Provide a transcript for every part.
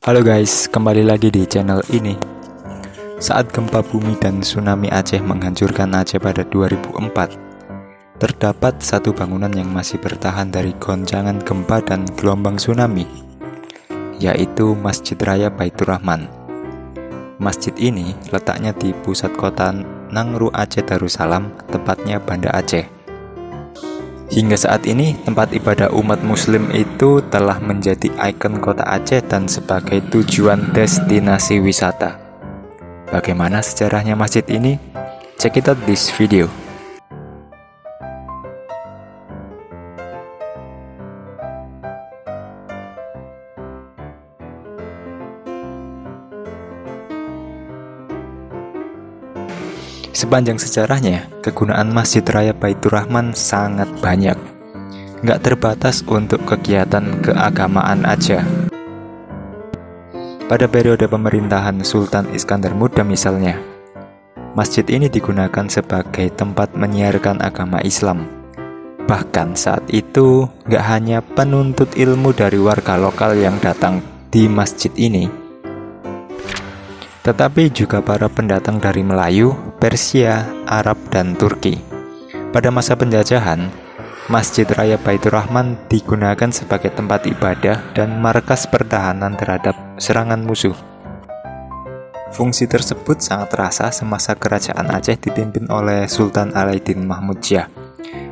Halo guys, kembali lagi di channel ini. Saat gempa bumi dan tsunami Aceh menghancurkan Aceh pada 2004, terdapat satu bangunan yang masih bertahan dari goncangan gempa dan gelombang tsunami, yaitu Masjid Raya Baitur Rahman. Masjid ini letaknya di pusat kota Nangru Aceh Darussalam, tepatnya Banda Aceh. Hingga saat ini, tempat ibadah umat muslim itu telah menjadi ikon kota Aceh dan sebagai tujuan destinasi wisata. Bagaimana sejarahnya masjid ini? Check it out this video. Sepanjang sejarahnya, kegunaan Masjid Raya Baitur Rahman sangat banyak. Nggak terbatas untuk kegiatan keagamaan aja. Pada periode pemerintahan Sultan Iskandar Muda misalnya, masjid ini digunakan sebagai tempat menyiarkan agama Islam. Bahkan saat itu, nggak hanya penuntut ilmu dari warga lokal yang datang di masjid ini, tetapi juga para pendatang dari Melayu, Persia, Arab, dan Turki. Pada masa penjajahan, Masjid Raya Baitur Rahman digunakan sebagai tempat ibadah dan markas pertahanan terhadap serangan musuh. Fungsi tersebut sangat terasa semasa kerajaan Aceh dipimpin oleh Sultan Alaiddin Mahmud Jah.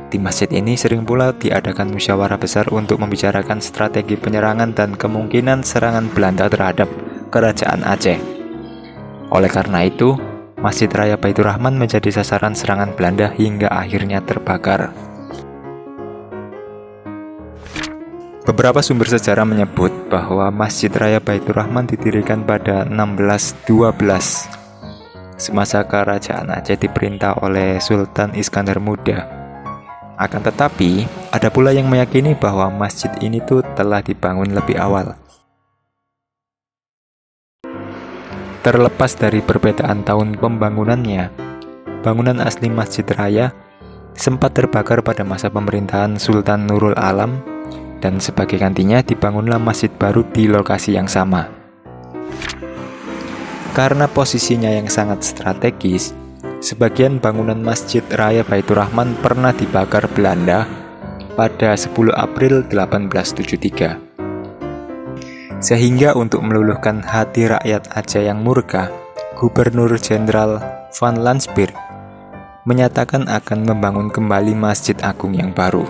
Di masjid ini sering pula diadakan musyawarah besar untuk membicarakan strategi penyerangan dan kemungkinan serangan Belanda terhadap kerajaan Aceh. Oleh karena itu, Masjid Raya Baitur Rahman menjadi sasaran serangan Belanda hingga akhirnya terbakar. Beberapa sumber sejarah menyebut bahwa Masjid Raya Baitur Rahman didirikan pada 1612 semasa kerajaan Aceh diperintah oleh Sultan Iskandar Muda. Akan tetapi, ada pula yang meyakini bahwa masjid ini tuh telah dibangun lebih awal. Terlepas dari perbedaan tahun pembangunannya, bangunan asli Masjid Raya sempat terbakar pada masa pemerintahan Sultan Nurul Alam, dan sebagai gantinya dibangunlah masjid baru di lokasi yang sama. Karena posisinya yang sangat strategis, sebagian bangunan Masjid Raya Baitur Rahman pernah dibakar Belanda pada 10 April 1873. Sehingga untuk meluluhkan hati rakyat Aceh yang murka, Gubernur Jenderal Van Lanspeer menyatakan akan membangun kembali Masjid Agung yang baru.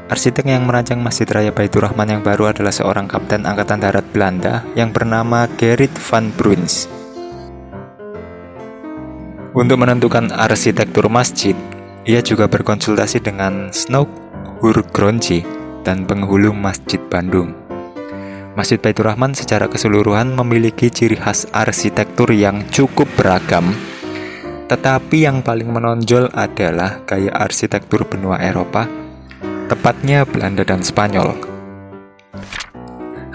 Arsitek yang merancang Masjid Raya Baitur Rahman yang baru adalah seorang kapten Angkatan Darat Belanda yang bernama Gerrit van Bruins. Untuk menentukan arsitektur masjid, ia juga berkonsultasi dengan Snoek Hurgronje dan penghulu Masjid Bandung. Masjid Baitur Rahman secara keseluruhan memiliki ciri khas arsitektur yang cukup beragam, tetapi yang paling menonjol adalah gaya arsitektur benua Eropa, tepatnya Belanda dan Spanyol.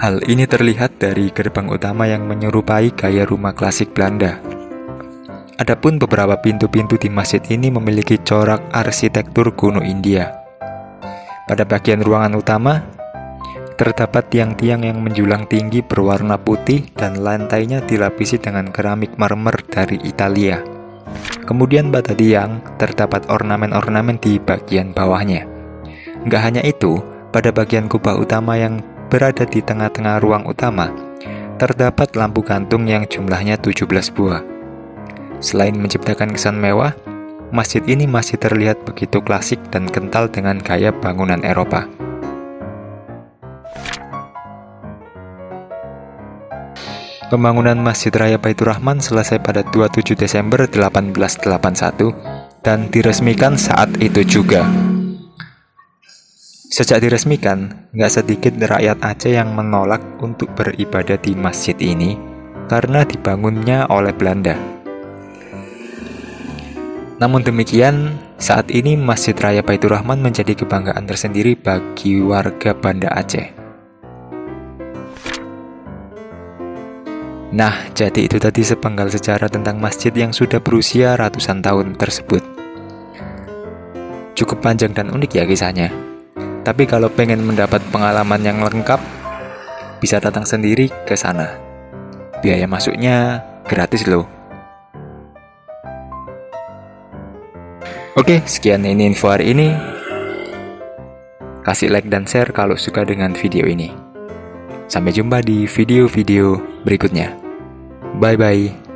Hal ini terlihat dari gerbang utama yang menyerupai gaya rumah klasik Belanda. Adapun beberapa pintu-pintu di masjid ini memiliki corak arsitektur kuno India. Pada bagian ruangan utama, terdapat tiang-tiang yang menjulang tinggi berwarna putih dan lantainya dilapisi dengan keramik marmer dari Italia. Kemudian pada tiang, terdapat ornamen-ornamen di bagian bawahnya. Nggak hanya itu, pada bagian kubah utama yang berada di tengah-tengah ruang utama, terdapat lampu gantung yang jumlahnya 17 buah. Selain menciptakan kesan mewah, masjid ini masih terlihat begitu klasik dan kental dengan gaya bangunan Eropa. Pembangunan Masjid Raya Baitur Rahman selesai pada 27 Desember 1881 dan diresmikan saat itu juga. Sejak diresmikan, nggak sedikit rakyat Aceh yang menolak untuk beribadah di masjid ini karena dibangunnya oleh Belanda. Namun demikian, saat ini Masjid Raya Baitur Rahman menjadi kebanggaan tersendiri bagi warga Banda Aceh. Nah, jadi itu tadi sepenggal sejarah tentang masjid yang sudah berusia ratusan tahun tersebut. Cukup panjang dan unik ya kisahnya. Tapi kalau pengen mendapat pengalaman yang lengkap, bisa datang sendiri ke sana. Biaya masuknya gratis loh. Oke, sekian ini info hari ini. Kasih like dan share kalau suka dengan video ini. Sampai jumpa di video-video berikutnya. Bye-bye.